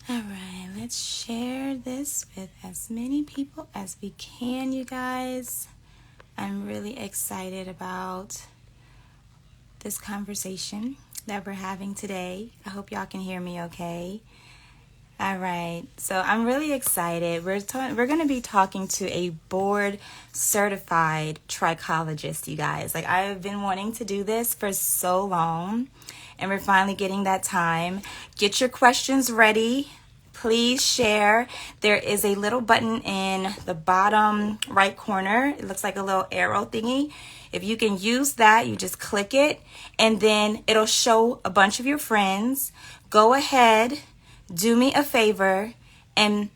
All right, let's share this with as many people as we can, you guys. I'm really excited about this conversation that we're having today. I hope y'all can hear me okay. All right, so I'm really excited. We're going to be talking to a board certified trichologist, you guys. Like, I've been wanting to do this for so long, and we're finally getting that time. Get your questions ready. Please share. There is a little button in the bottom right corner. It looks like a little arrow thingy. If you can use that, you just click it, and then it'll show a bunch of your friends. Go ahead, do me a favor, and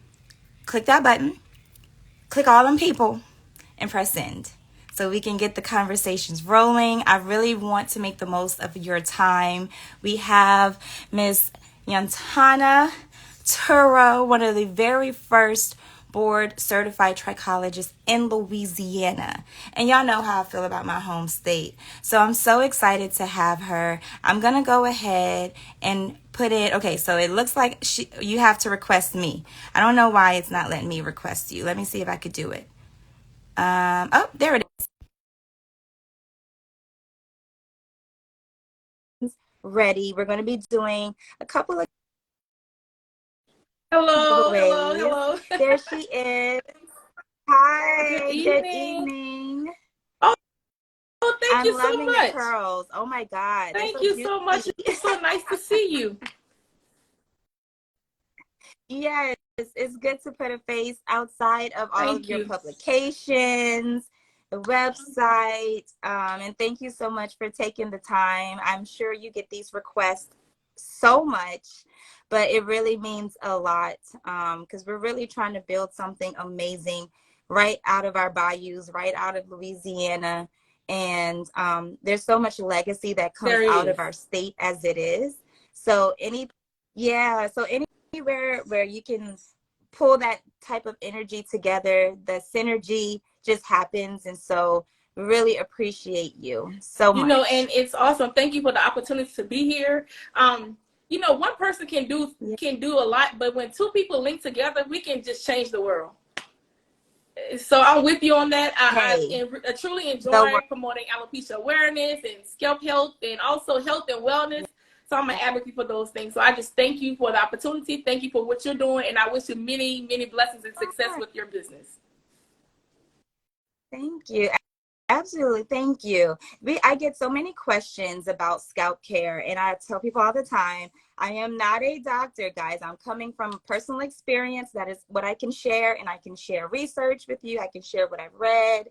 click that button. Click all them people and press send so we can get the conversations rolling. I really want to make the most of your time. We have Miss Ynohtna Tureaud, one of the very first board certified trichologists in Louisiana. And y'all know how I feel about my home state. So I'm so excited to have her. I'm going to go ahead and put it. Okay, so it looks like you have to request me. I don't know why it's not letting me request you. Let me see if I could do it. Oh, there it is. Ready. We're going to be doing a couple of Hello, hello, giveaways. hello. There she is. Good Hi, good evening. evening. Oh, thank I'm you so loving your much. curls. Oh my God, they're Thank so you so much. juicy. It's so nice to see you. Yes, it's good to put a face outside of all of Thank your you. publications, the website, and thank you so much for taking the time. I'm sure you get these requests so much, but it really means a lot because we're really trying to build something amazing right out of our bayous, right out of Louisiana. And there's so much legacy that comes There out is. of our state as it is. So anywhere where you can pull that type of energy together, the synergy just happens. And so really appreciate you so And much. it's awesome. Thank you for the opportunity to be here. One person Yeah. can do a lot, but when two people link together, we can just change the world. So I'm with you on that. Hey, I truly the enjoy work. promoting alopecia awareness and scalp health and also health and wellness. So I'm an advocate for those things. So I just thank you for the opportunity. Thank you for what you're doing. And I wish you many, many blessings and success with your business. Thank you. Absolutely. Thank you. I get so many questions about scalp care, and I tell people all the time, I am not a doctor, guys. I'm coming from personal experience. That is what I can share, and I can share research with you. I can share what I've read.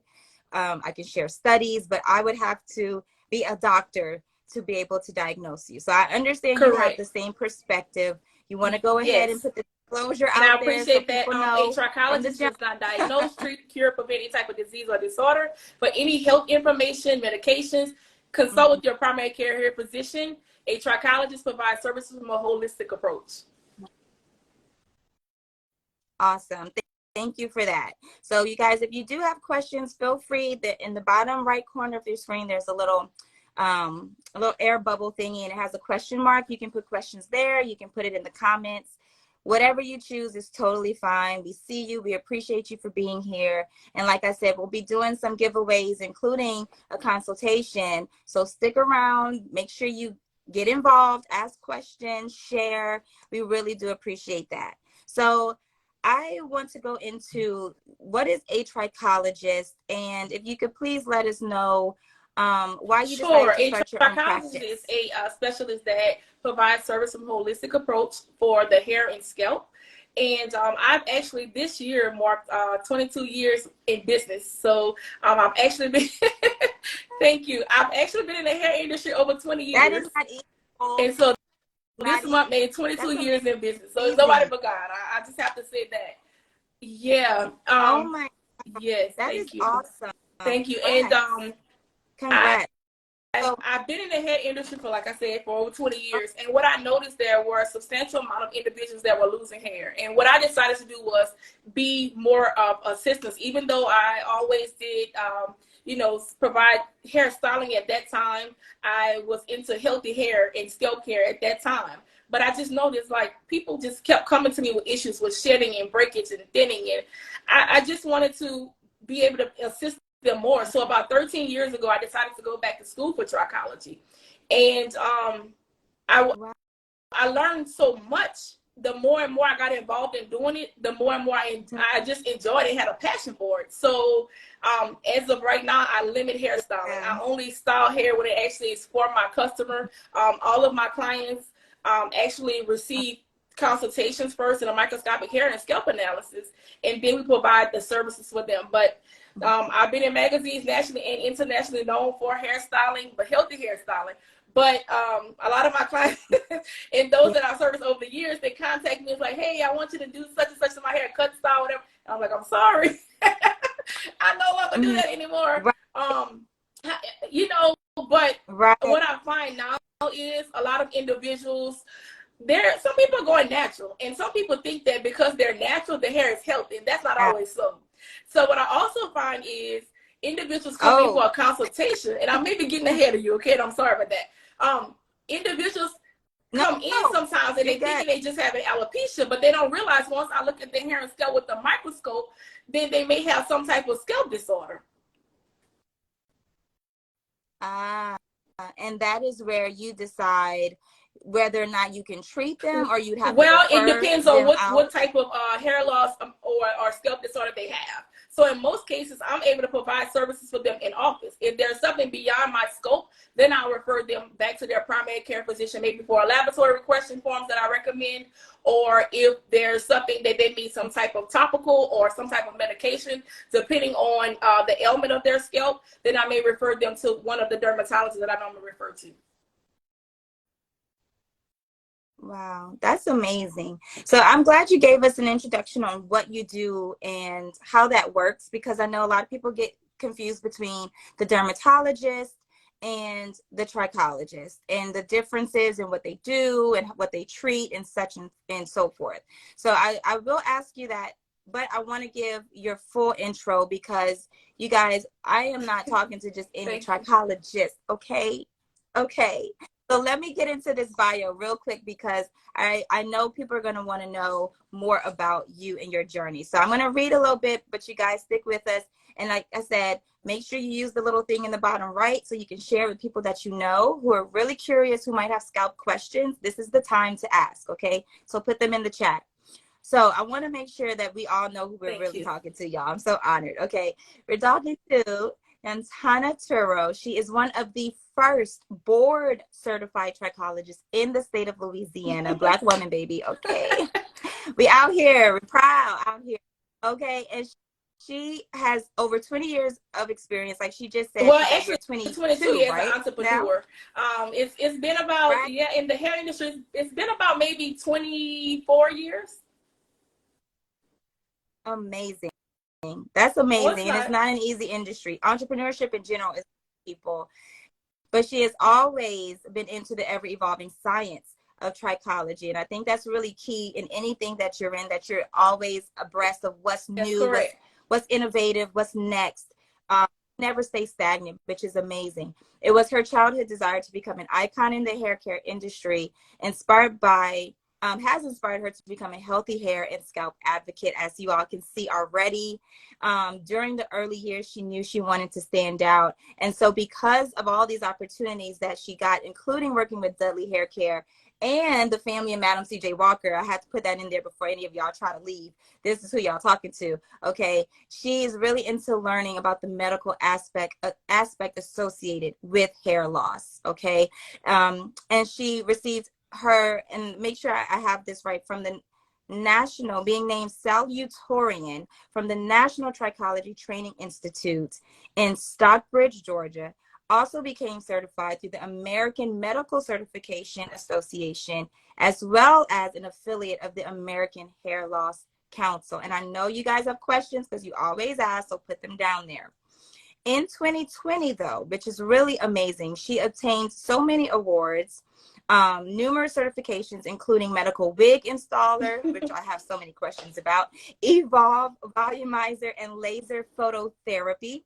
I can share studies, but I would have to be a doctor to be able to diagnose you. So I understand you have the Correct. same perspective. You want to go ahead and Yes. put the disclosure And I out there so appreciate that people a know in the trichologist general. does not diagnose, treat, cure, prevent any type of disease or disorder. But any health information, medications, consult with your primary care physician. A trichologist provides services from a holistic approach. Awesome. Thank you for that. So you guys, if you do have questions, feel free. That in the bottom right corner of your screen, there's a little air bubble thingy, and it has a question mark. You can put questions there. You can put it in the comments. Whatever you choose is totally fine. We see you. We appreciate you for being here. And like I said, we'll be doing some giveaways, including a consultation. So stick around. Make sure you get involved, ask questions, share. We really do appreciate that. So I want to go into what is a trichologist, and if you could please let us know why you decided Sure. to A start your own trichologist is practice. a specialist that provides service from holistic approach for the hair and scalp. And I've actually this year marked 22 years in business. So I've actually been, thank you. I've actually been in the hair industry over 20 That years. is not equal, And so not this month made equal. 22 That's years in business. So it's nobody amazing. but God. I just have to say that. Yeah. Oh my, Yes. that is Thank you. awesome. Thank you. And Congrats. I Congrats. So, I've been in the hair industry for, like I said, for over 20 years. And what I noticed there were a substantial amount of individuals that were losing hair. And what I decided to do was be more of assistance, even though I always did, provide hair styling at that time. I was into healthy hair and scalp care at that time. but I just noticed like people just kept coming to me with issues with shedding and breakage and thinning, and I just wanted to be able to assist them more. So about 13 years ago, I decided to go back to school for trichology, and I I learned so much. The more and more I got involved in doing it, the more and more I just enjoyed it, had a passion for it. So as of right now, I limit hairstyling. I only style hair when it actually is for my customer. All of my clients actually receive consultations first and a microscopic hair and scalp analysis, and then we provide the services for them. But I've been in magazines nationally and internationally known for hairstyling, but healthy hairstyling. But a lot of my clients and those that I've serviced over the years, they contact me. It's like, hey, I want you to do such and such to my hair, cut style, whatever. And I'm like, I'm sorry. I no longer do that anymore. You know, but what I find now is a lot of individuals, some people are going natural. And some people think that because they're natural, the hair is healthy. And that's not always so. So what I also find is individuals come in for a consultation, and I may be getting ahead of you, okay? And I'm sorry about that. Individuals come in sometimes and they think they just have an alopecia, but they don't realize once I look at their hair and scalp with the microscope, then they may have some type of scalp disorder. And that is where you decide whether or not you can treat them, or you'd have to it depends on what type of hair loss or scalp disorder they have. So in most cases, I'm able to provide services for them in office. If there's something beyond my scope, then I'll refer them back to their primary care physician, maybe for a laboratory question forms that I recommend, or if there's something that they need some type of topical or some type of medication, depending on the ailment of their scalp, then I may refer them to one of the dermatologists that I normally refer to. Wow, that's amazing. So I'm glad you gave us an introduction on what you do and how that works, because I know a lot of people get confused between the dermatologist and the trichologist and the differences in what they do and what they treat and such and so forth. So I will ask you that, but I want to give your full intro, because you guys, I am not talking to just any trichologist, okay? Okay. So let me get into this bio real quick, because I know people are going to want to know more about you and your journey. So I'm going to read a little bit, but you guys stick with us. And like I said, make sure you use the little thing in the bottom right so you can share with people that you know who are really curious, who might have scalp questions. This is the time to ask, okay? So put them in the chat. So I want to make sure that we all know who we're really talking to, y'all. I'm so honored. Okay. We're talking to Ynohtna Tureaud. She is one of the first board certified trichologists in the state of Louisiana. Black woman, baby. Okay. We out here. We're proud out here. Okay. And she has over 20 years of experience. Like she just said, well, actually 22 years right? As an entrepreneur. It's been about, in the hair industry, it's been about maybe 24 years. Amazing. That's amazing. And it's not an easy industry. Entrepreneurship in general is people. But she has always been into the ever-evolving science of trichology. And I think that's really key in anything that you're in, that you're always abreast of what's new, what's innovative, what's next. Never stay stagnant, which is amazing. It was her childhood desire to become an icon in the hair care industry, has inspired her to become a healthy hair and scalp advocate, as you all can see already. During the early years, she knew she wanted to stand out. And so because of all these opportunities that she got, including working with Dudley Hair Care and the family of Madam C.J. Walker, I had to put that in there before any of y'all try to leave. This is who y'all talking to, okay? She's really into learning about the medical aspect associated with hair loss, okay? And she received and make sure I have this right, from the national, being named salutatorian from the National Trichology Training Institute in Stockbridge, Georgia. Also became certified through the American Medical Certification Association, as well as an affiliate of the American Hair Loss Council. And I know you guys have questions because you always ask, so put them down there. In 2020, though, which is really amazing, she obtained so many awards, numerous certifications, including medical wig installer, which I have so many questions about, Evolve volumizer and laser phototherapy,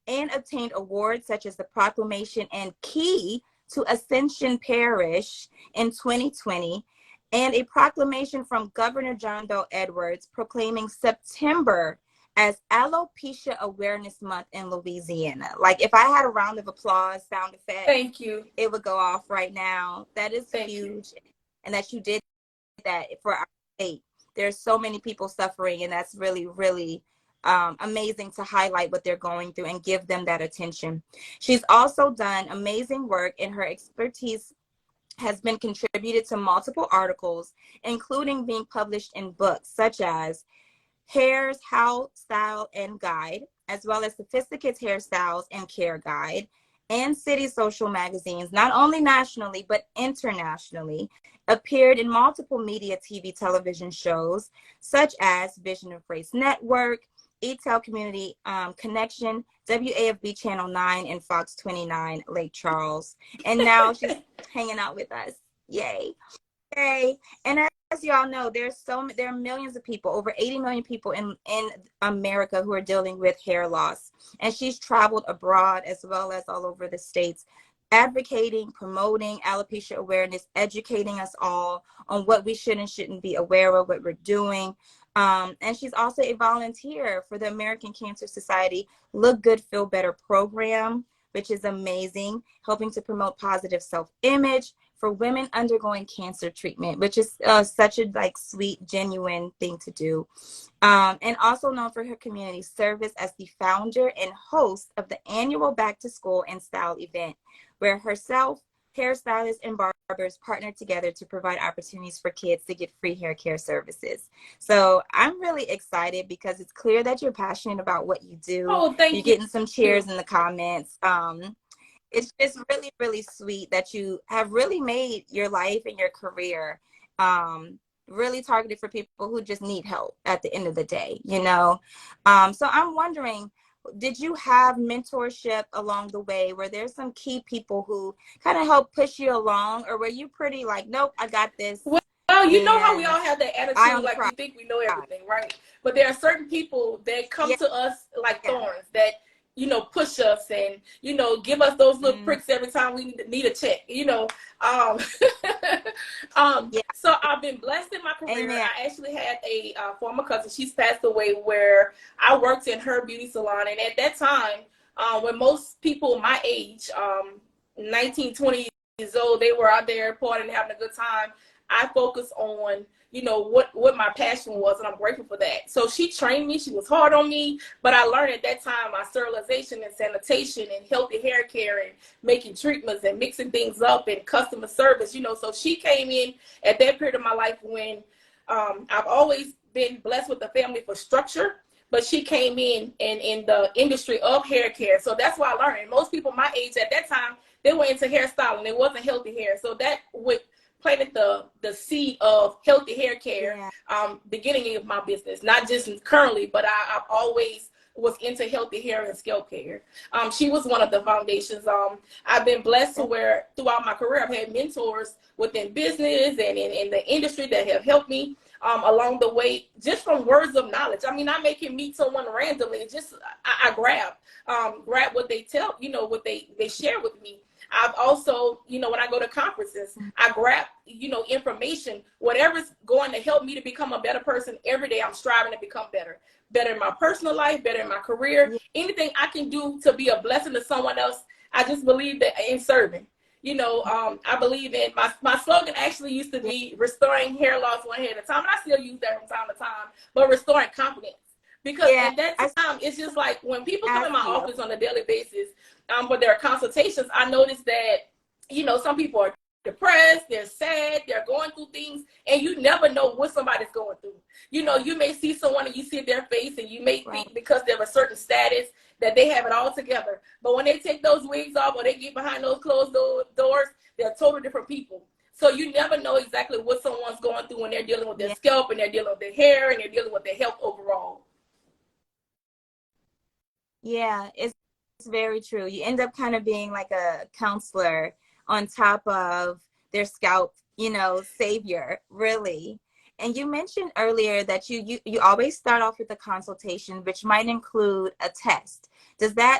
and obtained awards such as the Proclamation and Key to Ascension Parish in 2020, and a proclamation from Governor John Bel Edwards proclaiming September as Alopecia Awareness Month in Louisiana. Like, if I had a round of applause sound effect, Thank you. it would go off right now. That is Thank huge. you. And that you did that for our state. There's so many people suffering, and that's really, really amazing to highlight what they're going through and give them that attention. She's also done amazing work, and her expertise has been contributed to multiple articles, including being published in books such as Hair's How, Style, and Guide, as well as Sophisticated Hairstyles and Care Guide, and City Social magazines, not only nationally, but internationally, appeared in multiple media TV television shows, such as Vision of Race Network, ETEL Community Connection, WAFB Channel 9, and Fox 29, Lake Charles. And now she's hanging out with us. Yay. Yay. And as you all know, there are millions of people, over 80 million people in America who are dealing with hair loss. And she's traveled abroad as well as all over the states, advocating, promoting alopecia awareness, educating us all on what we should and shouldn't be aware of, what we're doing. And she's also a volunteer for the American Cancer Society Look Good, Feel Better program, which is amazing, helping to promote positive self-image for women undergoing cancer treatment, which is such a sweet, genuine thing to do. And also known for her community service as the founder and host of the annual Back to School and Style event, where herself, hairstylists, and barbers partner together to provide opportunities for kids to get free hair care services. So I'm really excited because it's clear that you're passionate about what you do. Oh, thank you. You're getting some cheers in the comments. It's just really, really sweet that you have really made your life and your career really targeted for people who just need help at the end of the day, you know? So I'm wondering, did you have mentorship along the way? Were there some key people who kind of helped push you along, or were you pretty like, nope, I got this? Well, you know how we all have that attitude, like prize. we think we know everything, right? But there are certain people that come to us like thorns that, you know, push us and, you know, give us those little pricks every time we need a check, you know. So I've been blessed in my career. Amen. I actually had a former cousin. She's passed away, where I worked in her beauty salon. And at that time, when most people my age, 19, 20 years old, they were out there partying and having a good time, I focused on, you know, what my passion was, and I'm grateful for that. So she trained me. She was hard on me, but I learned at that time my sterilization and sanitation and healthy hair care and making treatments and mixing things up and customer service, you know. So she came in at that period of my life when I've always been blessed with a family for structure, but she came in the industry of hair care. So that's why I learned. And most people my age at that time, they were into hairstyling. It wasn't healthy hair. So that would planted the seed of healthy hair care, beginning of my business, not just currently, but I've always was into healthy hair and scalp care. She was one of the foundations. I've been blessed to where throughout my career, I've had mentors within business and in the industry that have helped me along the way, just from words of knowledge. I mean, I may can meet someone randomly, just I grab what they tell, you know, what they share with me. I've also, you know, when I go to conferences, I grab, you know, information, whatever's going to help me to become a better person. Every day I'm striving to become better in my personal life, better in my career. Anything I can do to be a blessing to someone else, I just believe that in serving. You know, I believe in my slogan actually used to be restoring hair loss one hair at a time. And I still use that from time to time, but restoring confidence. Because at that time, it's just like when people come in my office on a daily basis for their consultations, I noticed that, you know, some people are depressed, they're sad, they're going through things, and you never know what somebody's going through. You know, you may see someone and you see their face and you may think because they're a certain status that they have it all together. But when they take those wigs off or they get behind those closed doors, they're totally different people. So you never know exactly what someone's going through when they're dealing with their scalp and they're dealing with their hair and they're dealing with their health overall. Yeah, it's very true. You end up kind of being like a counselor on top of their scalp, you know, savior, really. And you mentioned earlier that you always start off with a consultation, which might include a test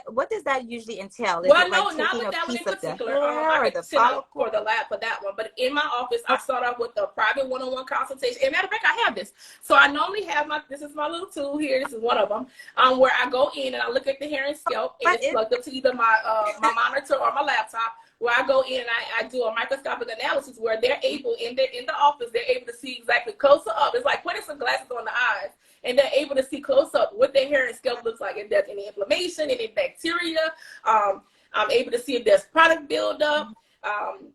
what does that usually entail? Is Well, it like no, not taking with a that one piece in of the particular. I hair or could the send out follicle? for the lab for that one. But in my office, I start off with a private one-on-one consultation. And matter of fact, I have this. So I normally have this is my little tool here. This is one of them, where I go in and I look at the hair and scalp, and it's plugged up to either my monitor or my laptop. Where I go in and I do a microscopic analysis where they're able in the office, they're able to see exactly closer up. It's like putting some glasses on the eyes, and they're able to see close up what their hair and scalp looks like. If there's any inflammation, any bacteria, I'm able to see if there's product buildup. The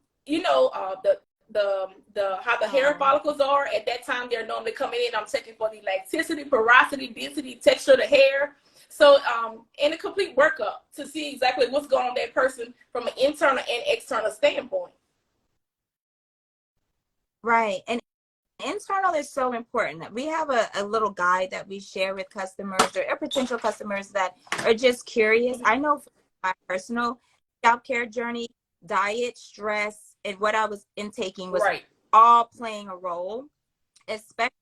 how the hair follicles are at that time. They're normally coming in. I'm checking for the elasticity, porosity, density, texture of the hair. So, in a complete workup to see exactly what's going on with that person from an internal and external standpoint. Right. And internal is so important. We have a little guide that we share with customers or potential customers that are just curious. I know for my personal scalp care journey, diet, stress, and what I was intaking was all playing a role. Especially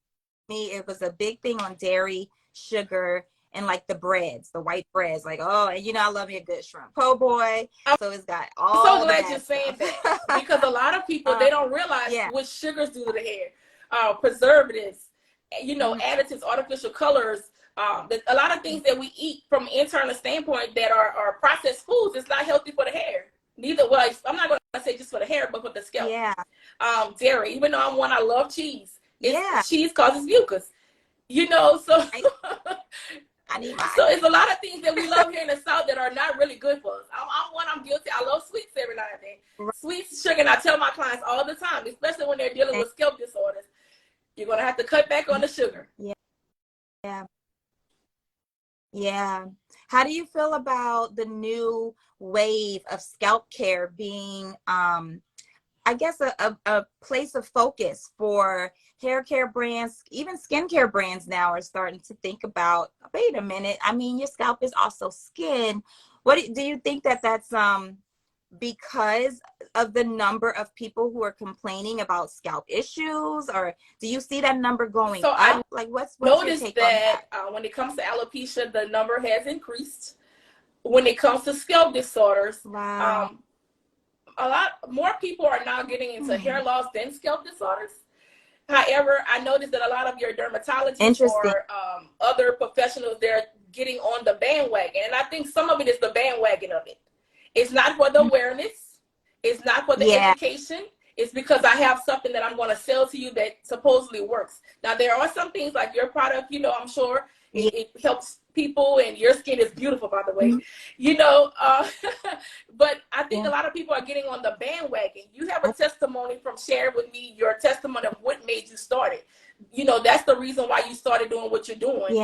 me, it was a big thing on dairy, sugar, and like the breads, the white breads. Like, oh, and I love me a good shrimp po' boy. So it's got all. I'm so glad you're saying that, because a lot of people they don't realize what sugars do to the hair, preservatives, additives, artificial colors. A lot of things that we eat from an internal standpoint that are processed foods is not healthy for the hair. Neither was, I'm not going to say just for the hair, but for the scalp. Yeah. Dairy, even though I love cheese. Cheese causes mucus. So I need mine. So it's a lot of things that we love here in the South that are not really good for us. I'm guilty. I love sweets every now and then. Right. Sweets, sugar, and I tell my clients all the time, especially when they're dealing with scalp disorders, you're going to have to cut back on the sugar. Yeah. How do you feel about the new wave of scalp care being, I guess, a place of focus for hair care brands? Even skincare brands now are starting to think about, wait a minute, I mean, your scalp is also skin. What do you think that's because of the number of people who are complaining about scalp issues, or do you see that number going up? I what's noticed your take on that? When it comes to alopecia, the number has increased. When it comes to scalp disorders, wow. A lot more people are now getting into hair loss than scalp disorders. However, I noticed that a lot of your dermatologists or other professionals, they're getting on the bandwagon. And I think some of it is the bandwagon of it. It's not for the awareness. It's not for the education. It's because I have something that I'm going to sell to you that supposedly works. Now, there are some things like your product, I'm sure it helps people, and your skin is beautiful, by the way, but I think a lot of people are getting on the bandwagon. You have a testimony from sharing with me your testimony of what made you start it. That's the reason why you started doing what you're doing.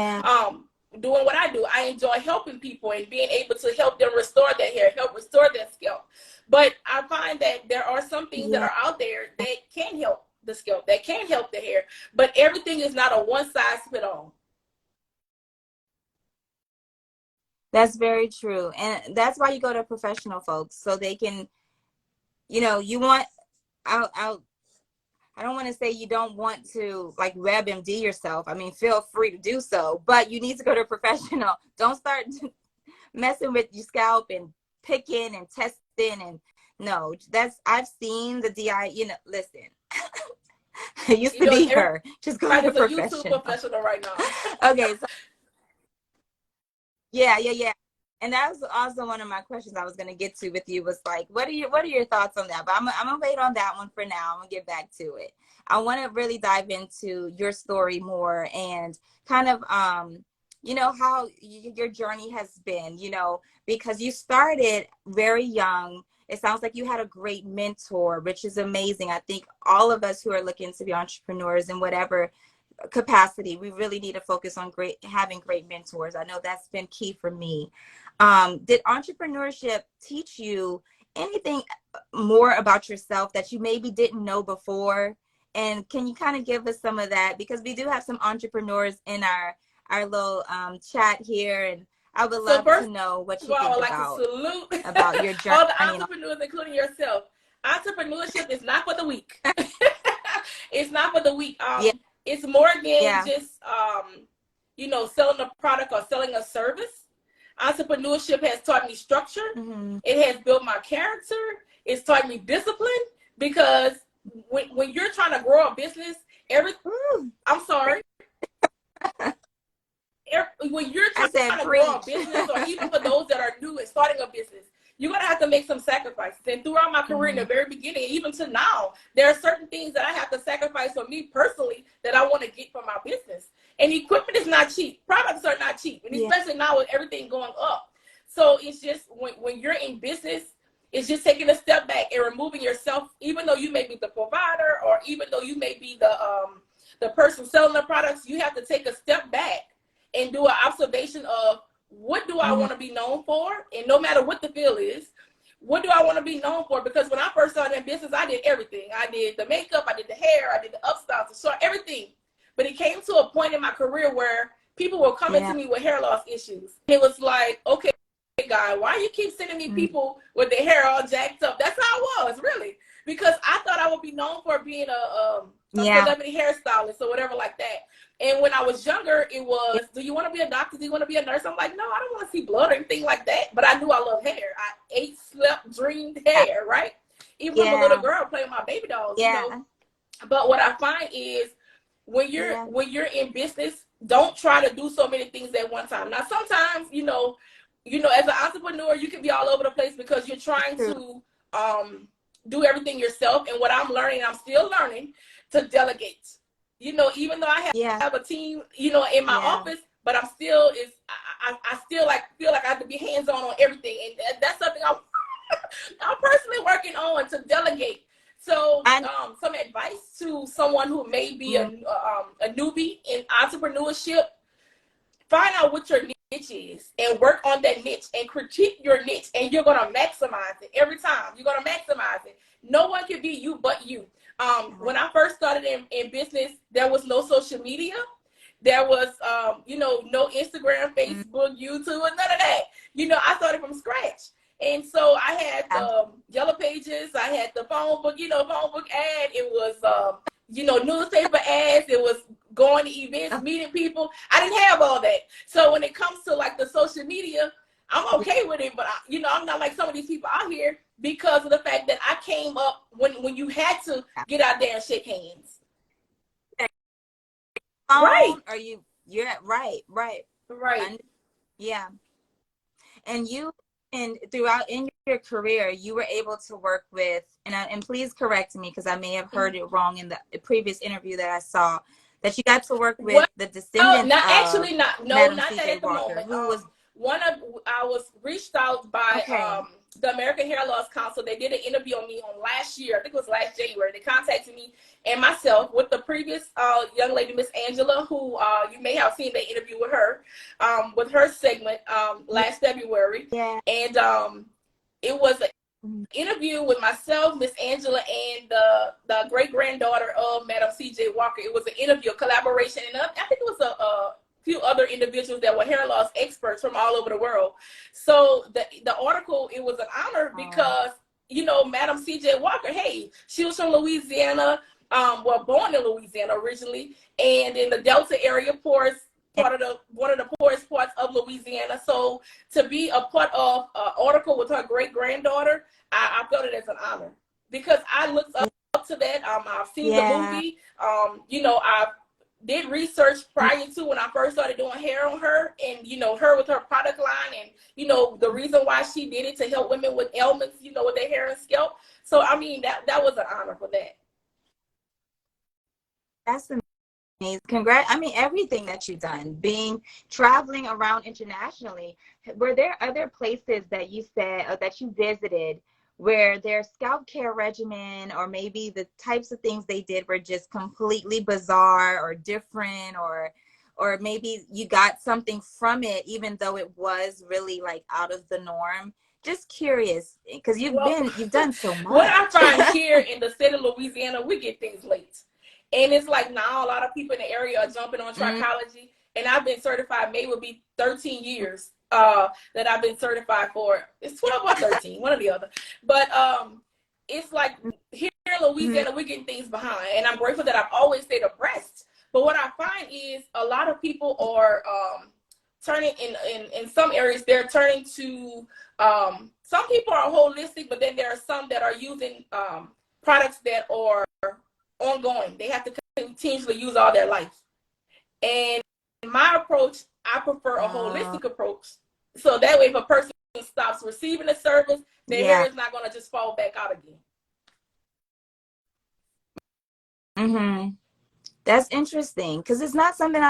Doing what I do. I enjoy helping people and being able to help them restore their hair, help restore their scalp. But I find that there are some things that are out there that can help the scalp, that can help the hair, but everything is not a one-size-fits-all. That's very true. And that's why you go to professional folks, so they can, you want, I don't want to say you don't want to like WebMD yourself. I mean, feel free to do so, but you need to go to a professional. Don't start messing with your scalp and picking and testing. And no, I've seen the DI, listen, I used to be her. Just go to a professional. YouTube professional right now. Okay. So, yeah. And that was also one of my questions I was going to get to with you, was like, what are your thoughts on that? But I'm going to wait on that one for now. I'm going to get back to it. I want to really dive into your story more and kind of, how your journey has been, because you started very young. It sounds like you had a great mentor, which is amazing. I think all of us who are looking to be entrepreneurs in whatever capacity, we really need to focus on having great mentors. I know that's been key for me. Did entrepreneurship teach you anything more about yourself that you maybe didn't know before? And can you kind of give us some of that? Because we do have some entrepreneurs in our little chat here, and I would love to know what you think about your journey. All the entrepreneurs, including yourself. Entrepreneurship is not for the weak. It's not for the weak. It's more than just selling a product or selling a service. Entrepreneurship has taught me structure. Mm-hmm. It has built my character. It's taught me discipline, because when you're trying to grow a business, I'm sorry. When you're trying to grow a business, or even for those that are new and starting a business, you're going to have to make some sacrifices. And throughout my career, in the very beginning, even to now, there are certain things that I have to sacrifice for me personally that I want to get from my business. And equipment is not cheap. Products are not cheap. And especially now with everything going up. So it's just, when you're in business, it's just taking a step back and removing yourself, even though you may be the provider, or even though you may be the person selling the products, you have to take a step back and do an observation of, what do I want to be known for? And no matter what the field is, what do I want to be known for? Because when I first started in business, I did everything. I did the makeup, I did the hair, I did the upstyles, the short, everything. But it came to a point in my career where people were coming to me with hair loss issues. It was like, okay, guy, why you keep sending me people with their hair all jacked up? That's how I was, really. Because I thought I would be known for being a celebrity hairstylist or whatever like that. And when I was younger, it was, do you want to be a doctor? Do you want to be a nurse? I'm like, no, I don't want to see blood or anything like that. But I knew I love hair. I ate, slept, dreamed hair, right? Even as a little girl playing with my baby dolls, you know. But what I find is, when you're in business, don't try to do so many things at one time. Now, sometimes, you know, as an entrepreneur, you can be all over the place because you're trying to do everything yourself. And what I'm learning, I'm still learning to delegate. You know, even though I have a team, you know, in my office, but I'm still I still feel like I have to be hands-on everything, and that's something I'm personally working on, to delegate. So, some advice to someone who may be a newbie in entrepreneurship: find out what your niche is and work on that niche and critique your niche, and you're gonna maximize it every time. You're gonna maximize it. No one can be you but you. When I first started in business, there was no social media. There was, you know, no Instagram, Facebook, YouTube, and none of that. You know, I started from scratch. And so I had the Yellow Pages. I had the phone book, you know, phone book ad. It was, you know, newspaper ads. It was going to events, meeting people. I didn't have all that. So when it comes to like the social media, I'm okay with it, but you know, I'm not like some of these people out here, because of the fact that I came up when you had to get out there and shake hands. Right. Or you're right. Yeah. And throughout in your career, you were able to work with, and please correct me because I may have heard it wrong in the previous interview that I saw, that you got to work with the descendants not of actually, not Madam that at the Walker, moment. who was I was reached out by the American Hairloss Council. They did an interview on me on last year. I think it was last January. They contacted me and myself with the previous young lady, Miss Angela, who you may have seen the interview with her segment last February. Yeah. And it was an interview with myself, Miss Angela, and the great-granddaughter of Madam C.J. Walker. It was an interview, a collaboration, and I think it was a few other individuals that were hair loss experts from all over the world. So the article, it was an honor because, you know, Madam C.J. Walker, hey, she was from Louisiana, born in Louisiana originally, and in the Delta area, one of the poorest parts of Louisiana. So to be a part of an article with her great-granddaughter, I felt it as an honor, because I looked up to that. I've seen the movie. You know, I did research prior to when I first started doing hair on her, and, you know, her with her product line, and, you know, the reason why she did it to help women with ailments, you know, with their hair and scalp. So, I mean, that was an honor for that. That's amazing. Congrats. I mean, everything that you've done, traveling around internationally. Were there other places that you said, or that you visited, where their scalp care regimen, or maybe the types of things they did, were just completely bizarre or different, or maybe you got something from it, even though it was really like out of the norm? Just curious, because you've done so much. What I find here in the state of Louisiana, we get things late. And it's like now a lot of people in the area are jumping on trichology. And I've been certified, May will be 13 years that I've been certified for. It's 12 or 13, one or the other. But it's like here in Louisiana, we're getting things behind. And I'm grateful that I've always stayed abreast. But what I find is a lot of people are turning in some areas, they're turning to, some people are holistic, but then there are some that are using products that are ongoing. They have to continuously use all their life. And in my approach, I prefer a holistic approach. So that way, if a person stops receiving the service, their hair is not going to just fall back out again. Mm-hmm. That's interesting, because it's not something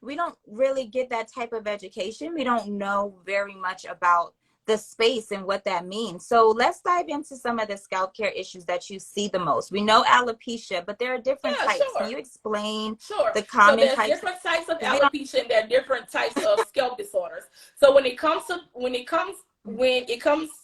we don't really get that type of education. We don't know very much about the space and what that means. So let's dive into some of the scalp care issues that you see the most. We know alopecia, but there are different types. Sure. Can you explain the common so there's types? Different types of alopecia, and there are different types of scalp disorders. So when it comes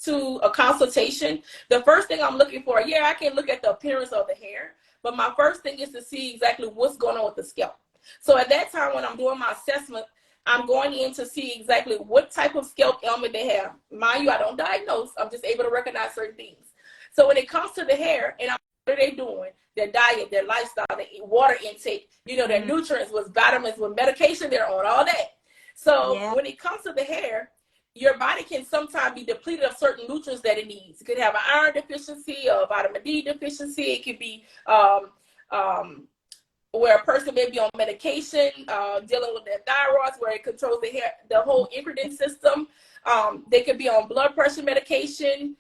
to a consultation, the first thing I'm looking for, I can look at the appearance of the hair, but my first thing is to see exactly what's going on with the scalp. So at that time, when I'm doing my assessment, I'm going in to see exactly what type of scalp ailment they have. Mind you, I don't diagnose. I'm just able to recognize certain things. So when it comes to the hair, and what are they doing? Their diet, their lifestyle, their water intake, their nutrients, with vitamins, with medication they're on, all that. So when it comes to the hair, your body can sometimes be depleted of certain nutrients that it needs. It could have an iron deficiency or vitamin D deficiency. It could be where a person may be on medication, dealing with their thyroids, where it controls the hair, the whole endocrine system. They could be on blood pressure medication,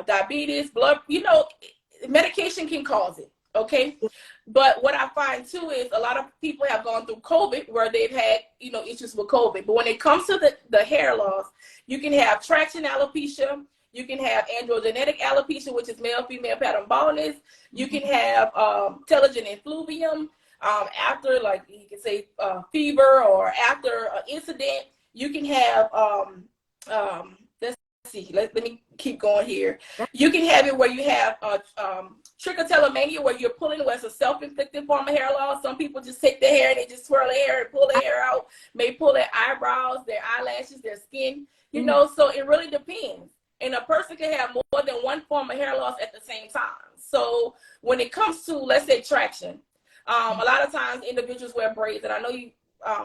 diabetes, medication can cause it. Okay. But what I find too is a lot of people have gone through COVID, where they've had, issues with COVID. But when it comes to the hair loss, you can have traction alopecia. You can have androgenetic alopecia, which is male-female pattern baldness. You can have telogen effluvium after, like, you can say fever, or after an incident. You can have, let's see, let me keep going here. You can have it where you have trichotillomania, where you're pulling, where it's a self-inflicted form of hair loss. Some people just take their hair and they just swirl their hair and pull their hair out, may pull their eyebrows, their eyelashes, their skin, so it really depends. And a person can have more than one form of hair loss at the same time. So when it comes to, let's say, traction, a lot of times individuals wear braids, and I know you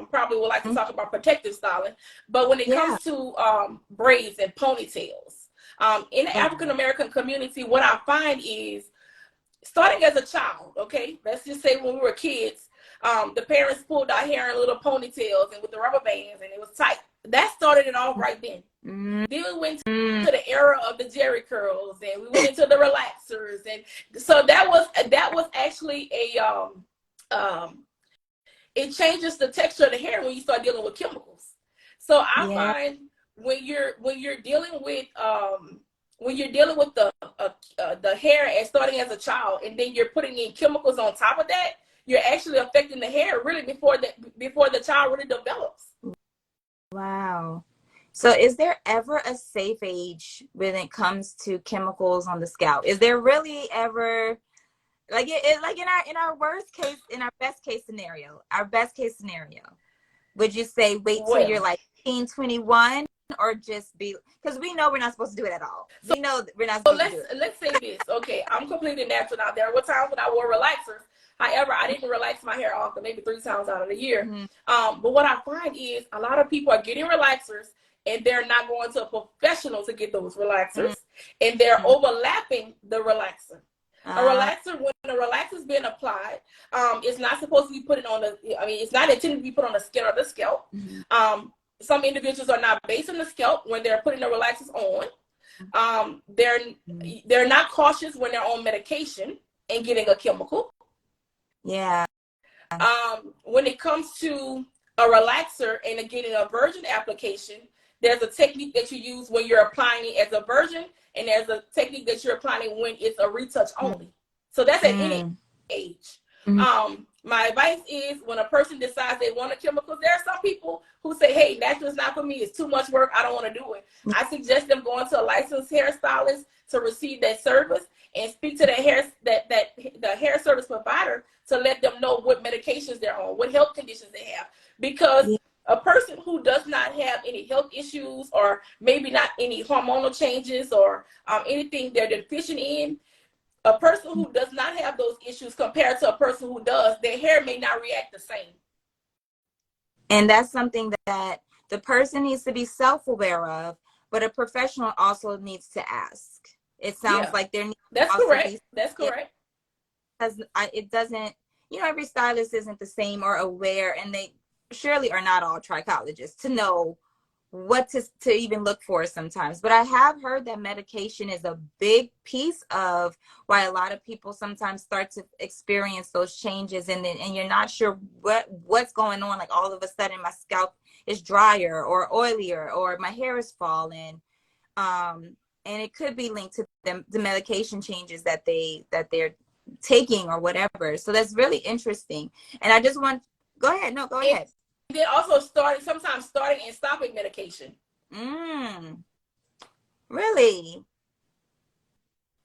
probably would like to talk about protective styling, but when it comes to braids and ponytails, in the African-American community, what I find is, starting as a child, okay, let's just say when we were kids, the parents pulled our hair in little ponytails and with the rubber bands, and it was tight. That started it all right then. Then we went to the era of the Jerry curls, and we went into the relaxers, and so that was actually it changes the texture of the hair when you start dealing with chemicals. So I find when you're dealing with the hair and starting as a child, and then you're putting in chemicals on top of that, you're actually affecting the hair really before the child really develops. Wow. So is there ever a safe age when it comes to chemicals on the scalp? Is there really ever, like in our worst case, in our best case scenario, would you say wait till you're like 18, 21, or just be, because we know we're not supposed to do it at all. We know we're not supposed to do it. Let's say this. Okay, I'm completely natural now. There were times when I wore relaxers. However, I didn't relax my hair often, maybe 3 times out of the year. But what I find is a lot of people are getting relaxers, and they're not going to a professional to get those relaxers, and they're overlapping the relaxer. A relaxer, when a relaxer is being applied, it's not supposed to be put on it's not intended to be put on the skin or the scalp. Some individuals are not based on the scalp when they're putting the relaxers on. They're not cautious when they're on medication and getting a chemical. When it comes to a relaxer and getting a virgin application, there's a technique that you use when you're applying it as a virgin, and there's a technique that you're applying it when it's a retouch only. So that's at any age. My advice is, when a person decides they want a chemical, there are some people who say, hey, natural is not for me. It's too much work. I don't want to do it. I suggest them going to a licensed hairstylist to receive that service, and speak to the hair service provider to let them know what medications they're on, what health conditions they have. Because a person who does not have any health issues, or maybe not any hormonal changes, or anything they're deficient in, a person who does not have those issues compared to a person who does, their hair may not react the same. And that's something that the person needs to be self-aware of, but a professional also needs to ask. It sounds Yeah, like there needs that's to also correct. be, That's correct. because it doesn't, every stylist isn't the same or aware, and they surely are not all trichologists to know what to even look for sometimes. But I have heard that medication is a big piece of why a lot of people sometimes start to experience those changes, and you're not sure what's going on. Like all of a sudden my scalp is drier or oilier, or my hair is falling. And it could be linked to the medication changes that they're taking or whatever. So that's really interesting. And I just want, go ahead. No, go And ahead. then also sometimes starting and stopping medication. Really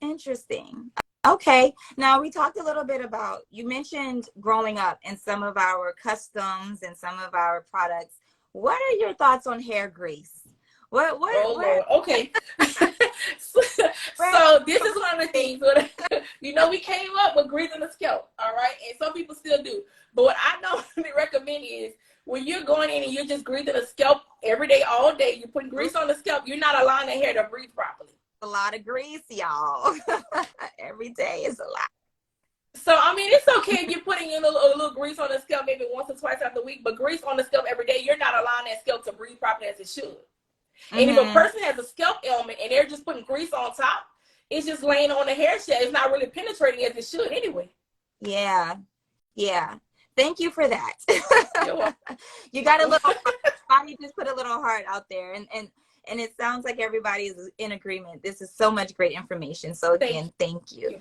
interesting. Okay. Now we talked a little bit about, you mentioned growing up and some of our customs and some of our products. What are your thoughts on hair grease? Oh What, Lord. Okay. so, where, so this is one of the things that, we came up with greasing the scalp. All right. And some people still do. But what I normally recommend is when you're going in and you're just greasing the scalp every day, all day, you're putting grease on the scalp, you're not allowing the hair to breathe properly. a lot of grease, y'all. Every day is a lot. So, I mean, it's okay if you're putting in a little grease on the scalp maybe once or twice out the week, but grease on the scalp every day, you're not allowing that scalp to breathe properly as it should. And if a Mm-hmm. person has a scalp ailment and they're just putting grease on top, it's just laying on the hair shell. It's not really penetrating as it should anyway. Yeah. Yeah. Thank you for that. You're welcome. You got a little, body just put a little heart out there, and it sounds like everybody is in agreement. This is so much great information. So again, thank you.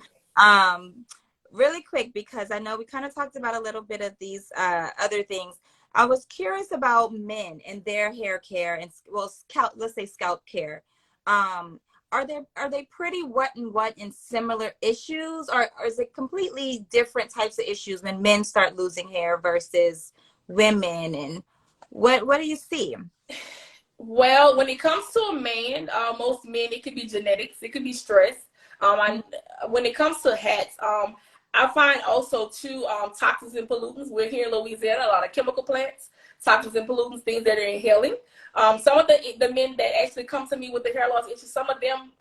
Really quick, because I know we kind of talked about a little bit of these other things. I was curious about men and their hair care and, well, scalp, let's say scalp care. Are they pretty what in similar issues, or is it completely different types of issues when men start losing hair versus women? And what do you see? Well, when it comes to a man, most men, it could be genetics, it could be stress. When it comes to hats, I find also too toxins and pollutants. We're here in Louisiana, a lot of chemical plants, toxins and pollutants, things that are inhaling. Some of the men that actually come to me with the hair loss issues, some of them,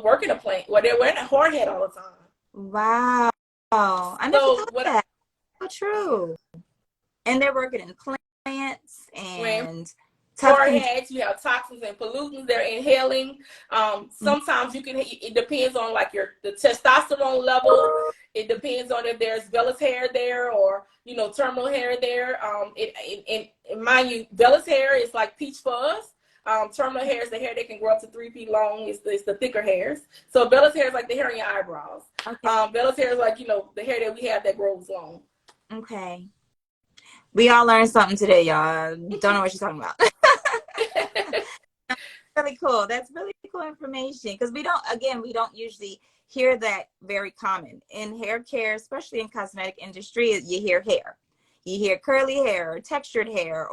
work in a plant where they're wearing a hard hat all the time. Wow, I never So thought what that. So true. And they're working in plants when and tough hard conditions. hats, you have toxins and pollutants they're inhaling. Sometimes it depends on like the testosterone level. It depends on if there's vellus hair there or terminal hair there. And mind you, vellus hair is like peach fuzz. Terminal hair is the hair that can grow up to 3 feet long. It's the thicker hairs. So vellus hair is like the hair on your eyebrows. Okay. Vellus hair is like the hair that we have that grows long. Okay. We all learned something today, y'all. Don't know what she's talking about. Really cool. That's really cool information, because we don't usually hear that very common in hair care, especially in cosmetic industry. You hear curly hair or textured hair,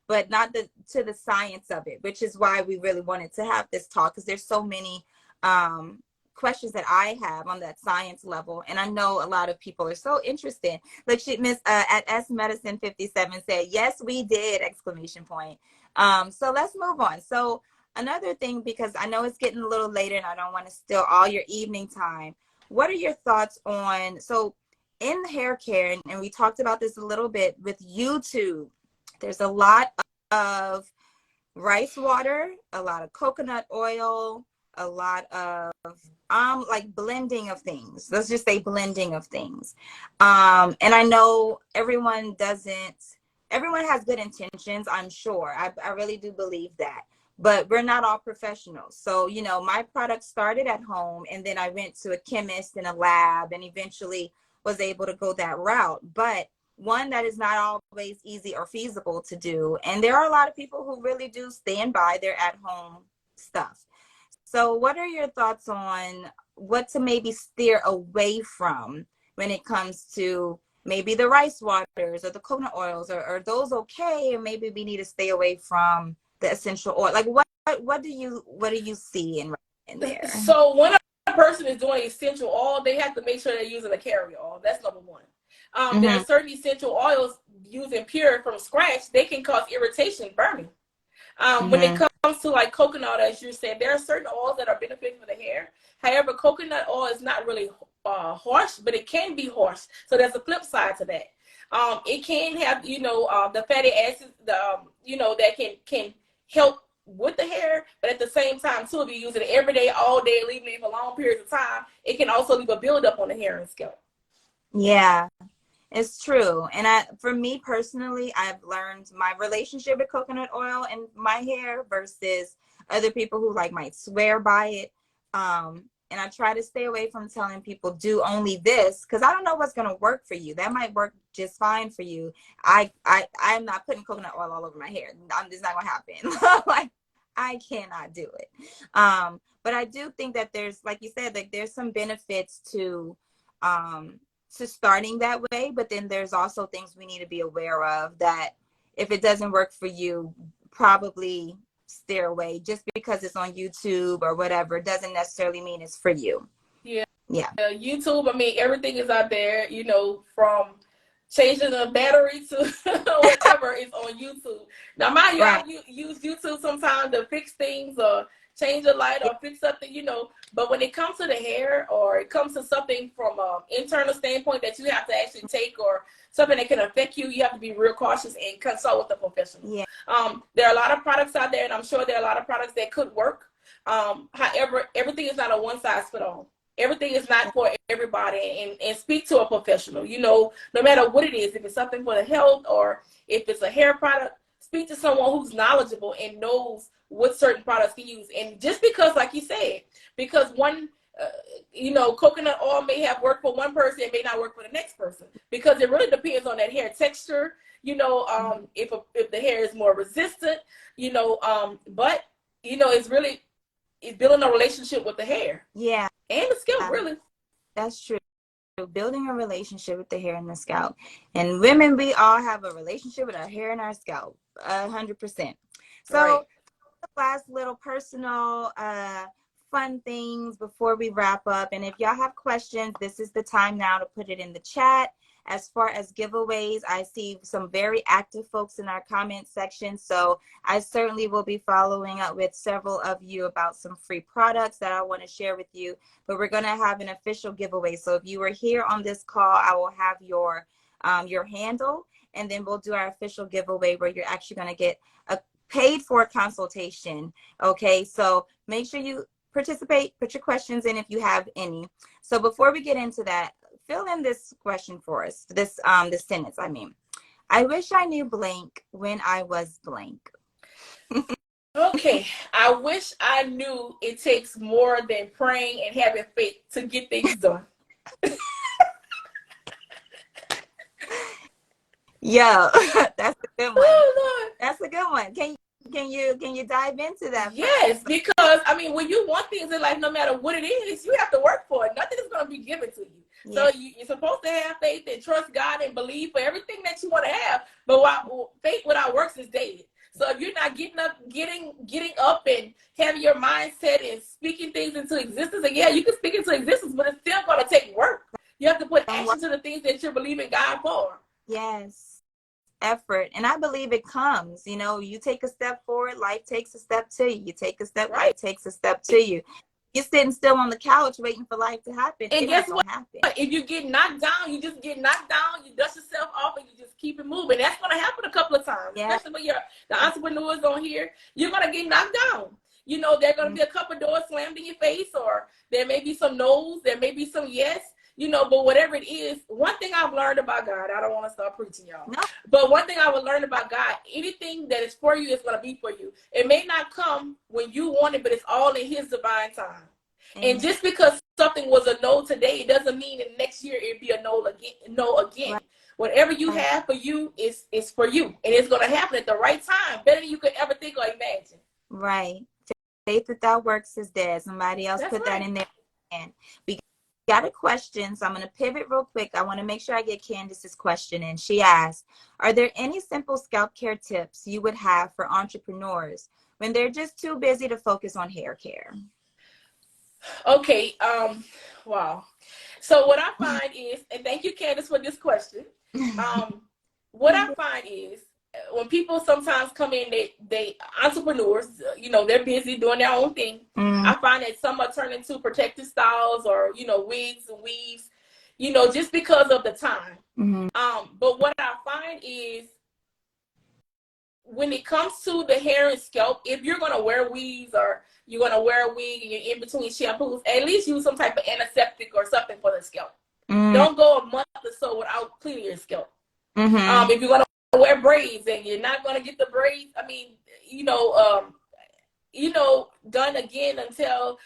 but not to the science of it, which is why we really wanted to have this talk, because there's so many questions that I have on that science level, and I know a lot of people are so interested. Like Miss at S Medicine 57 said, yes, we did! Exclamation point. So let's move on. So another thing, because I know it's getting a little later and I don't want to steal all your evening time. What are your thoughts on, so in hair care, and we talked about this a little bit with YouTube, there's a lot of rice water, a lot of coconut oil, a lot of like blending of things. Let's just say blending of things. And I know everyone has good intentions, I'm sure. I really do believe that. But we're not all professionals. So, my product started at home, and then I went to a chemist and a lab, and eventually was able to go that route. But one that is not always easy or feasible to do. And there are a lot of people who really do stand by their at-home stuff. So what are your thoughts on what to maybe steer away from when it comes to maybe the rice waters or the coconut oils? Or are those okay, and maybe we need to stay away from the essential oil? Like what do you see in there? So when a person is doing essential oil, they have to make sure they're using a carrier oil. That's number one. There are Mm-hmm. certain essential oils using pure from scratch, they can cause irritation, burning. When it Mm-hmm. comes to like coconut, as you said, there are certain oils that are beneficial for the hair. However, coconut oil is not really harsh, but it can be harsh. So there's a flip side to that. It can have, the fatty acids, that can help with the hair, but at the same time, too, if you use it every day, all day, leaving it for long periods of time, it can also leave a buildup on the hair and scalp. Yeah. It's true. And for me personally, I've learned my relationship with coconut oil in my hair versus other people who like might swear by it. And I try to stay away from telling people do only this because I don't know what's going to work for you. That might work just fine for you. I'm not putting coconut oil all over my hair. It's not going to happen. Like I cannot do it. But I do think that there's, like you said, like there's some benefits to starting that way, but then there's also things we need to be aware of that if it doesn't work for you, probably steer away. Just because it's on YouTube or whatever doesn't necessarily mean it's for you. Yeah. Yeah. YouTube, I mean, everything is out there, from changing the battery to whatever is on YouTube. Now, mind you, Right. I use YouTube sometimes to fix things or change a light or fix something, But when it comes to the hair or it comes to something from an internal standpoint that you have to actually take or something that can affect you, you have to be real cautious and consult with a professional. Yeah. There are a lot of products out there, and I'm sure there are a lot of products that could work. However, everything is not a one size fit all. Everything is not for everybody, and speak to a professional, no matter what it is, if it's something for the health or if it's a hair product, speak to someone who's knowledgeable and knows what certain products can use. And just because, like you said, because one, coconut oil may have worked for one person, it may not work for the next person, because it really depends on that hair texture, if the hair is more resistant, but, it's building a relationship with the hair. Yeah. And the scalp, really. That's true. Building a relationship with the hair and the scalp. And women, we all have a relationship with our hair and our scalp, 100%. So Right. last little personal fun things before we wrap up. And if y'all have questions, this is the time now to put it in the chat. As far as giveaways, I see some very active folks in our comment section. So I certainly will be following up with several of you about some free products that I want to share with you. But we're going to have an official giveaway. So if you were here on this call, I will have your handle, and then we'll do our official giveaway where you're actually going to get a paid for consultation. Okay, so make sure you participate, put your questions in if you have any. So before we get into that, fill in this question for us. This sentence, I wish I knew blank when I was blank. Okay, I wish I knew it takes more than praying and having faith to get things done. Yo, that's a good one. Oh, Lord. That's a good one. Can you dive into that? Yes, because when you want things in life, no matter what it is, you have to work for it. Nothing is going to be given to you. Yeah. So you're supposed to have faith and trust God and believe for everything that you want to have. But faith without works is dead. So if you're not getting up and having your mindset and speaking things into existence, and yeah, you can speak into existence, but it's still going to take work. You have to put action to the things that you're believing God for. Yes. Effort. And I believe it comes, you take a step forward, life takes a step to you. You take a step, right. Life takes a step to you. You're sitting still on the couch waiting for life to happen. And guess what? If you get knocked down, you just get knocked down, you dust yourself off, and you just keep it moving. That's going to happen a couple of times, especially when the entrepreneurs on here. You're going to get knocked down. There are going to be a couple of doors slammed in your face, or there may be some no's, there may be some yes. But whatever it is, one thing I've learned about God, I don't want to start preaching, y'all. No. But one thing I would learn about God, anything that is for you is going to be for you. It may not come when you want it, but it's all in His divine time. And just because something was a no today, it doesn't mean in next year it'll be a no again. Right. Whatever you have for you is for you. And it's going to happen at the right time, better than you could ever think or imagine. Right. Faith without works is dead. Somebody else put that in there. And we got a question, so I'm going to pivot real quick. I want to make sure I get Candace's question in. She asked, are there any simple scalp care tips you would have for entrepreneurs when they're just too busy to focus on hair care? Okay. Wow. So what I find is, and thank you, Candace, for this question. What I find is when people sometimes come in, they entrepreneurs, they're busy doing their own thing. I find that some are turning to protective styles or wigs and weaves, just because of the time. But what I find is when it comes to the hair and scalp, if you're gonna wear weaves or you're gonna wear a wig and you're in between shampoos, at least use some type of antiseptic or something for the scalp. Don't go a month or so without cleaning your scalp. If you're gonna wear braids and you're not gonna get the braids, I mean, done again until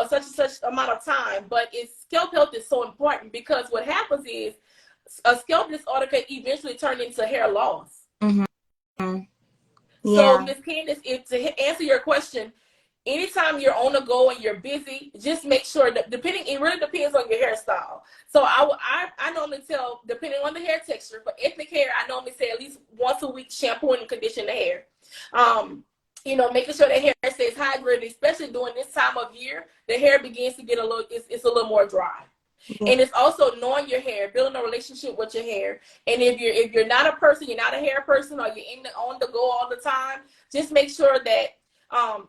such and such amount of time. But scalp health is so important because what happens is a scalp disorder can eventually turn into hair loss. So, Miss Candace, to answer your question, anytime you're on the go and you're busy, just make sure that it really depends on your hairstyle. So I normally tell, depending on the hair texture, for ethnic hair, I normally say at least once a week shampoo and condition the hair. Making sure the hair stays hydrated, especially during this time of year, the hair begins to get it's a little more dry. And it's also knowing your hair, building a relationship with your hair. And if you're not a person, you're not a hair person, or you're on the go all the time, just make sure that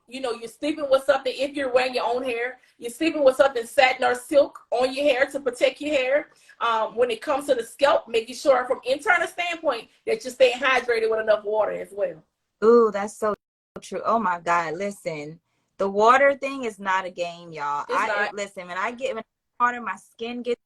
you're sleeping with something. If you're wearing your own hair, you're sleeping with something satin or silk on your hair to protect your hair. When it comes to the scalp, making sure from internal standpoint that you're staying hydrated with enough water as well. Ooh, that's so true. Oh my God, listen, the water thing is not a game, y'all. Listen, when I get water, my skin gets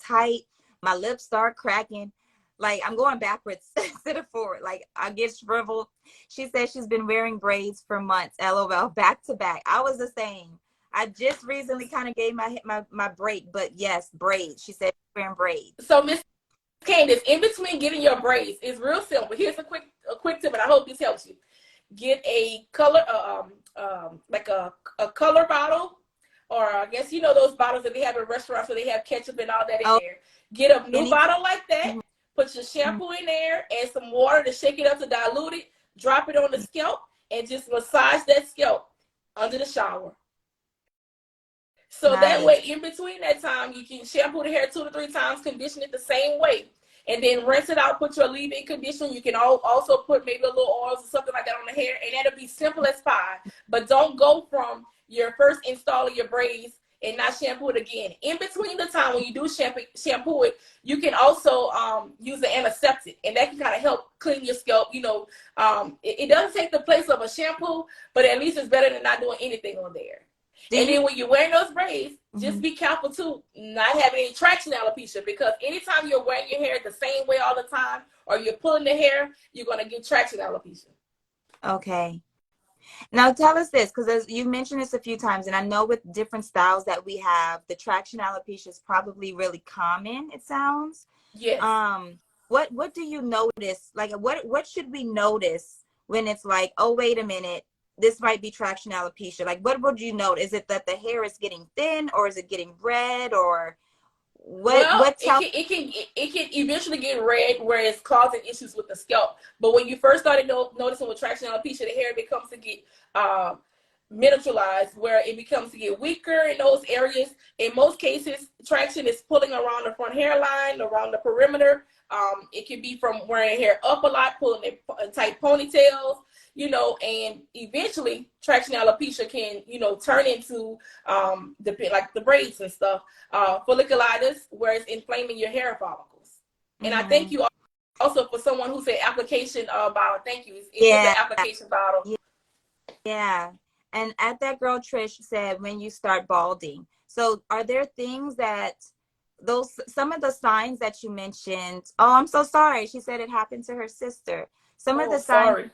tight, my lips start cracking, like I'm going backwards instead of forward, like I get shriveled. She says she's been wearing braids for months, LOL, back to back. I was the same. I just recently kind of gave my break, but yes, braids. She said wearing braids. So Miss Candace, in between getting your braids, it's real simple. Here's a quick tip, and I hope this helps you. Get a color, like a color bottle. Or I guess those bottles that they have in restaurants where they have ketchup and all that in there. Get a new bottle like that. Put your shampoo in there and some water to shake it up to dilute it. Drop it on the scalp and just massage that scalp under the shower. So that way, in between that time, you can shampoo the hair 2 to 3 times, condition it the same way, and then rinse it out. Put your leave-in conditioner. You can also put maybe a little oils or something like that on the hair, and that'll be simple as pie. But don't go from your first install of your braids and not shampoo it again. In between the time when you do shampoo it, you can also use an antiseptic, and that can kind of help clean your scalp. It doesn't take the place of a shampoo, but at least it's better than not doing anything on there. Then when you're wearing those braids, just be careful too, not having any traction alopecia, because anytime you're wearing your hair the same way all the time, or you're pulling the hair, you're going to get traction alopecia. Okay. Now tell us this, because you mentioned this a few times, and I know with different styles that we have, the traction alopecia is probably really common, it sounds. Yes. What do you notice? Like, what should we notice when it's like, oh, wait a minute, this might be traction alopecia? Like, what would you note? Is it that the hair is getting thin, or is it getting red, or it can eventually get red where it's causing issues with the scalp. But when you first started noticing with traction alopecia, the hair becomes to get miniaturized, where it becomes to get weaker in those areas. In most cases, traction is pulling around the front hairline, around the perimeter. It can be from wearing hair up a lot, pulling in tight ponytails, and eventually traction alopecia can, turn into the braids and stuff, folliculitis, where it's inflaming your hair follicles. And I thank you also for someone who said application bottle. Thank you. It is an application bottle. Yeah. And at that girl, Trish said, when you start balding. So are there things that some of the signs that you mentioned? Oh, I'm so sorry. She said it happened to her sister. Some of the signs,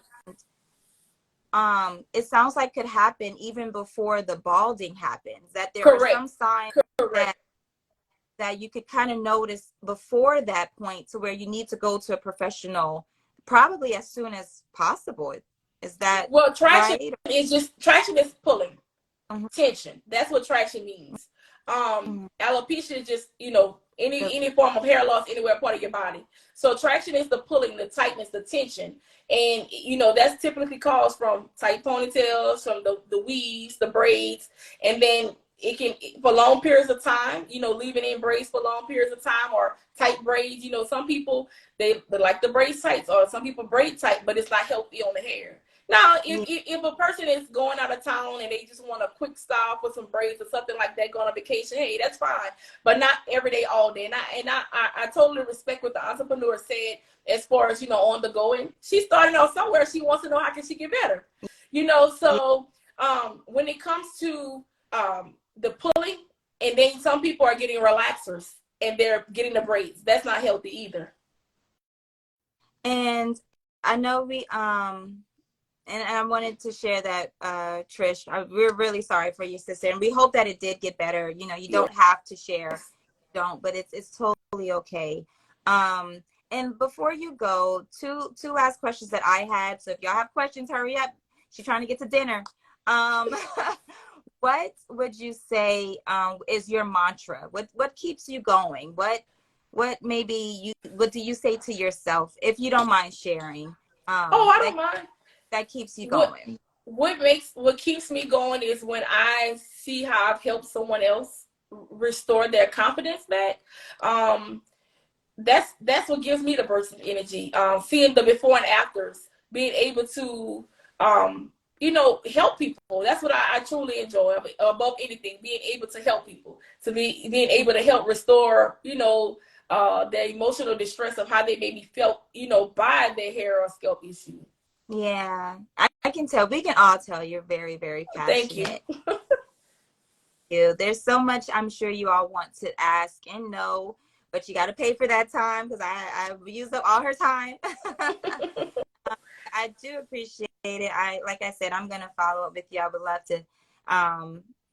it sounds like could happen even before the balding happens, that there are some signs that you could kind of notice before that point, to where you need to go to a professional probably as soon as possible. Is that traction is pulling tension. That's what traction means. Alopecia is just any form of hair loss anywhere part of your body. So traction is the pulling, the tightness, the tension, and that's typically caused from tight ponytails, from the weaves, the braids, and then it can, for long periods of time, you know, leaving in braids for long periods of time, or tight braids. You know, some people, they like the braids tight, or some people braid tight, but it's not healthy on the hair. Now, if a person is going out of town and they just want a quick style for some braids or something like that, going on vacation, hey, that's fine, but not every day, all day. And I totally respect what the entrepreneur said as far as, you know, on the go. And she's starting out somewhere. She wants to know how can she get better, you know. So when it comes to the pulling, and then some people are getting relaxers and they're getting the braids, that's not healthy either. And I know we and I wanted to share that, Trish, we're really sorry for your sister, and we hope that it did get better. You know, you don't have to share, don't, but it's totally okay. And before you go, two last questions that I had. So if y'all have questions, hurry up. She's trying to get to dinner. What would you say is your mantra? What keeps you going? What do you say to yourself, if you don't mind sharing? I don't mind. That keeps you going. What keeps me going is when I see how I've helped someone else restore their confidence back. That's what gives me the burst of energy. Seeing the before and afters, being able to you know, help people. That's what I truly enjoy above anything, being able to help people, being able to help restore, you know, the emotional distress of how they maybe felt, you know, by their hair or scalp issue. Yeah, I can tell. We can all tell you're very, very passionate. Thank you. There's so much I'm sure you all want to ask and know, but you got to pay for that time, because I've used up all her time. I do appreciate it. Like I said, I'm going to follow up with you. I would love to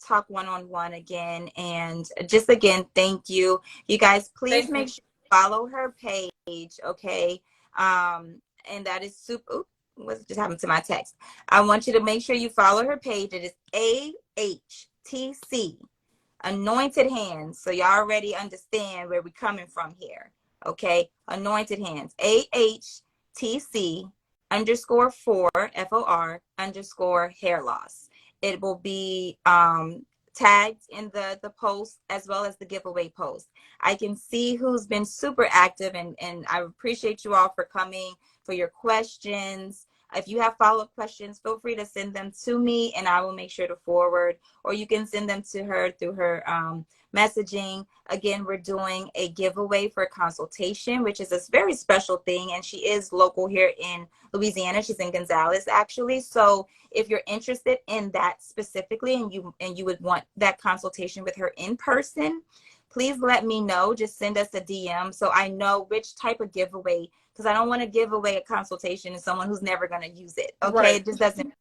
talk one-on-one again. And just again, thank you. You guys, please make sure you follow her page, okay? And that is super. Oops, what just happened to my text? I want you to make sure you follow her page. It is AHTC, Anointed Hands. So you already understand where we're coming from here, okay? Anointed Hands, AHTC _4 FOR _ hair loss. It will be tagged in the post as well as the giveaway post. I can see who's been super active, and I appreciate you all for coming, for your questions. If you have follow-up questions, feel free to send them to me and I will make sure to forward, or you can send them to her through her messaging. Again, we're doing a giveaway for a consultation, which is a very special thing, and she is local here in Louisiana. She's in Gonzales, actually. So if you're interested in that specifically, and you would want that consultation with her in person, please let me know. Just send us a DM so I know which type of giveaway, because I don't want to give away a consultation to someone who's never going to use it. Okay, right. It just doesn't.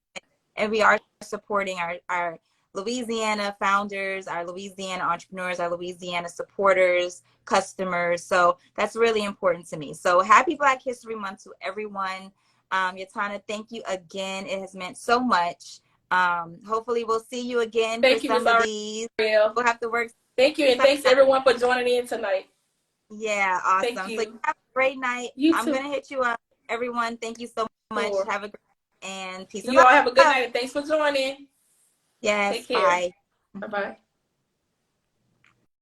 And we are supporting our Louisiana founders, our Louisiana entrepreneurs, our Louisiana supporters, customers. So that's really important to me. So happy Black History Month to everyone. Ynohtna, thank you again. It has meant so much. Hopefully we'll see you again for some of these. We'll have to work. Thank you, and thanks everyone for joining in tonight. Yeah, awesome. Thank you. So have a great night. I'm going to hit you up, everyone. Thank you so much. Sure. Have a great night and peace. You all have a good night, and thanks for joining. Yes, take care. Bye. Bye-bye.